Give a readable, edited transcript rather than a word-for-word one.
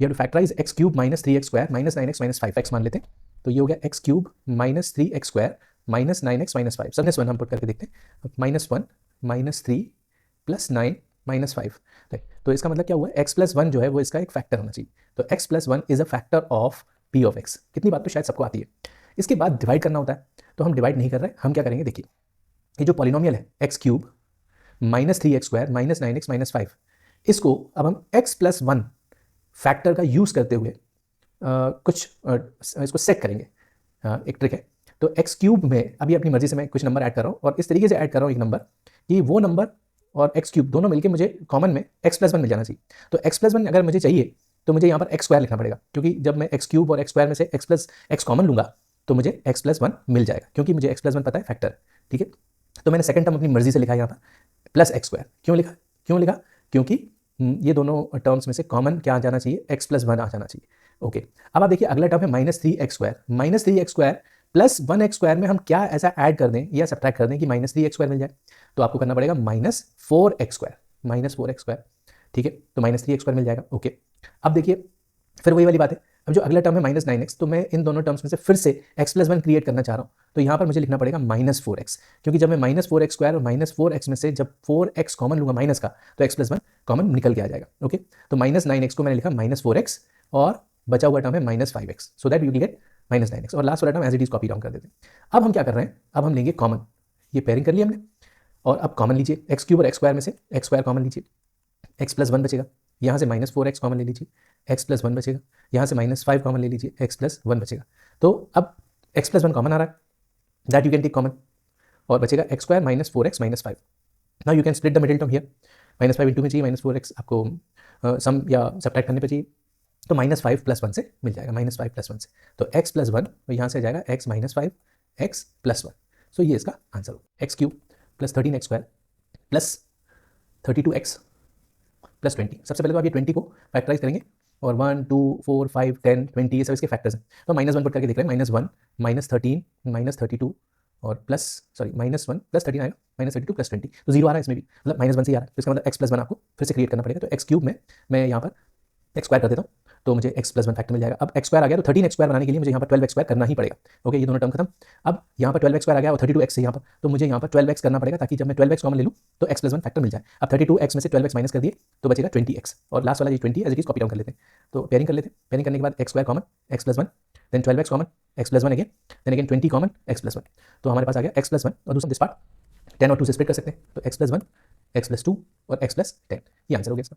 We have to factorise x cube minus 3x square minus 9x minus 5x मान लेते हैं, तो ये हो गया x cube minus 3x square minus 9x minus 5, सबने वन हम पुट करके देखते हैं, माइनस 1 माइनस 3 प्लस 9 माइनस 5, तो इसका मतलब क्या हुआ, x प्लस 1 जो है वो इसका एक फैक्टर होना चाहिए, तो x plus 1 is a factor of p of x। कितनी बात तो शायद सबको आती है। इसके बाद डिवाइड करना होता है, तो हम डिवाइड नहीं कर रहे, हम क्या करेंगे, देखिए ये जो पॉलिनोमियल है x cube minus 3x square minus 9x minus 5, इसको अब हम x प्लस 1 फैक्टर का यूज करते हुए कुछ इसको सेट करेंगे। एक ट्रिक है, तो एक्स क्यूब में अभी अपनी मर्जी से मैं कुछ नंबर ऐड कर रहा हूँ और इस तरीके से ऐड कर रहा हूँ एक नंबर कि वो नंबर और एक्स क्यूब दोनों मिलकर मुझे कॉमन में एक्स प्लस 1 मिल जाना चाहिए। तो एक्स प्लस 1 अगर मुझे चाहिए तो मुझे यहाँ पर एक्स स्क्वायर लिखना पड़ेगा, क्योंकि जब मैं एक्स क्यूब और एक्स स्क्वायर में से एक्स प्लस एक्स कॉमन लूंगा तो मुझे एक्स प्लस 1 मिल जाएगा, क्योंकि मुझे एक्स प्लस 1 पता है फैक्टर। ठीक है, तो मैंने सेकंड टर्म अपनी मर्जी से लिखा यहाँ पर प्लस एक्स स्क्वायर। क्यों लिखा, क्योंकि ये दोनों टर्म्स में से कॉमन क्या आ जाना चाहिए, एक्स प्लस 1 आ जाना चाहिए। ओके, अब आप देखिए अगला टर्म है minus 3x square, minus 3x square plus 1x square में हम क्या ऐसा ऐड कर दें या सब्ट्रैक्ट कर दें कि माइनस 3x स्क्वायर मिल जाए, तो आपको करना पड़ेगा minus 4x square, minus 4x square. ठीक है, तो माइनस 3x स्क्वायर मिल जाएगा। ओके, अब देखिए फिर वही वाली बात है, अब जो अगला टर्म है माइनस 9x, तो मैं इन दोनों टर्म्स में से फिर से x प्लस 1 क्रिएट करना चाह रहा हूँ, तो यहाँ पर मुझे लिखना पड़ेगा माइनस 4x, क्योंकि जब मैं माइनस 4x स्क्वायर और माइनस 4x में से जब 4x कॉमन लूंगा माइनस का, तो x प्लस 1 कॉमन निकल के आ जाएगा। ओके, तो माइनस 9x को मैंने लिखा माइनस 4x और बचा हुआ टर्म है minus 5x, so that you get minus 9x, और लास्ट वाला term as it is copy down कर देते हैं। अब हम क्या कर रहे हैं, अब हम लेंगे कॉमन, ये पेयरिंग कर लिया हमने, और अब कॉमन लीजिए एक्स क्यूब और एक्स स्क्वायर में से एक्स स्क्वायर कॉमन लीजिए, एक्स प्लस 1 बचेगा, यहाँ से माइनस 4x कॉमन ले लीजिए, एक्स प्लस 1 बचेगा, यहाँ से माइनस 5 कॉमन ले लीजिए, एक्स प्लस 1 बचेगा। तो अब एक्स प्लस 1 कॉमन आ रहा है, that you can take common, और बचेगा x square minus 4x minus 5। Now you can split the middle term here, minus 5 into में चाहिए माइनस 4x, आपको सम या सब्ट्रैक्ट करने पर चाहिए, तो माइनस 5 प्लस 1 से मिल जाएगा, माइनस 5 प्लस 1 से, तो एक्स प्लस 1 और यहाँ से आ जाएगा एक्स माइनस 5 एक्स प्लस 1। सो ये इसका आंसर हो, x cube plus 13x square plus 32x plus 20। सबसे पहले तो आप ये 20 को फैक्टराइज करेंगे, और 1 2 4 5 10 20 ये सब इसके फैक्टर्स हैं, तो माइनस 1 पुट करके देख रहे हैं, माइनस 1 माइनस 13 माइनस 32 और प्लस सॉरी माइनस 1 प्लस 13 आएगा, माइनस 32 प्लस 20, तो जीरो आ रहा है इसमें भी, मतलब माइनस 1 से ही आ रहा है, तो इसका मतलब एक्स प्लस 1 आपको फिर से क्रिएट करना पड़ेगा। तो एक्स क्यूब में मैं यहाँ पर एक्स स्क्वायर कर देता हूँ, तो मुझे एक्स प्लस 1 फैक्टर मिल जाएगा। अब एक्स स्क्वायर आ गया, तो 13x स्क्वायर बनाने के लिए मुझे यहाँ पर 12x स्क्वायर करना ही पड़ेगा। ओके, ये दोनों टर्म खत्म। अब यहाँ पर 12x स्क्वायर आ गया और 32x से यहाँ पर, तो मुझे यहाँ पर 12x करना पड़ेगा, ताकि जब मैं 12x कॉमन ले लूँ तो x प्लस 1 फैक्टर मिल जाए। अब 32x में से 12x माइनस कर दिए तो बचेगा 20x, और लास्ट वाला ये 20 as it is copy down कर लेते हैं, तो पेयरिंग कर लेते हैं। पेयरिंग करने के बाद x square common x plus 1, then 12x common x plus 1 again, then again 20 common x plus 1, तो हमारे पास आ गया एक्स प्लस 1, और दूसरा दिस पार्ट 10 और 2 से स्प्लिट कर सकते हैं, तो एक्स प्लस 1 एक्स प्लस 2 और एक्स प्लस 10, ये आंसर हो गया इसका।